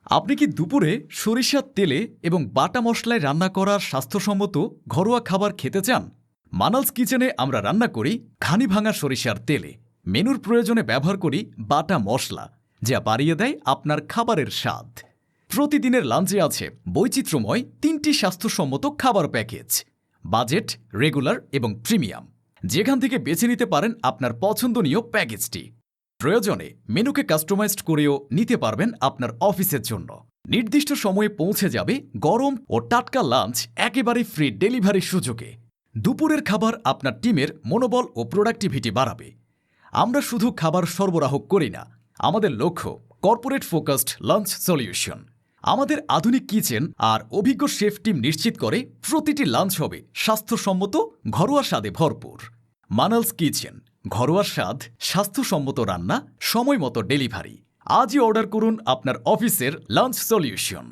আপনি কি দুপুরে সরিষার তেলে এবং বাটা মশলায় রান্না করা স্বাস্থ্যসম্মত ঘরোয়া খাবার খেতে চান? মানালস কিচেনে আমরা রান্না করি ঘানি ভাঙা সরিষার তেলে। মেনুর প্রয়োজনে ব্যবহার করি বাটা মশলা, যা বাড়িয়ে দেয় আপনার খাবারের স্বাদ। প্রতিদিনের লাঞ্চে আছে বৈচিত্র্যময় 3টি স্বাস্থ্যসম্মত খাবার প্যাকেজ, বাজেট, রেগুলার এবং প্রিমিয়াম, যেখান থেকে বেছে নিতে পারেন আপনার পছন্দনীয় প্যাকেজটি। প্রয়োজনে মেনুকে কাস্টমাইজড করেও নিতে পারবেন আপনার অফিসের জন্য। নির্দিষ্ট সময়ে পৌঁছে যাবে গরম ও টাটকা লাঞ্চ একেবারে ফ্রি ডেলিভারির সুযোগে। দুপুরের খাবার আপনার টিমের মনোবল ও প্রোডাক্টিভিটি বাড়াবে। আমরা শুধু খাবার সরবরাহ করি না, আমাদের লক্ষ্য কর্পোরেট ফোকাসড লাঞ্চ সলিউশন। আমাদের আধুনিক কিচেন আর অভিজ্ঞ শেফ টিম নিশ্চিত করে প্রতিটি লাঞ্চ হবে স্বাস্থ্যসম্মত, ঘরোয়া স্বাদে ভরপুর। মানালস কিচেন, ঘরোয়া স্বাদ, স্বাস্থ্যসম্মত রান্না, সময়মতো ডেলিভারি। আজই অর্ডার করুন আপনার অফিসের লাঞ্চ সলিউশন।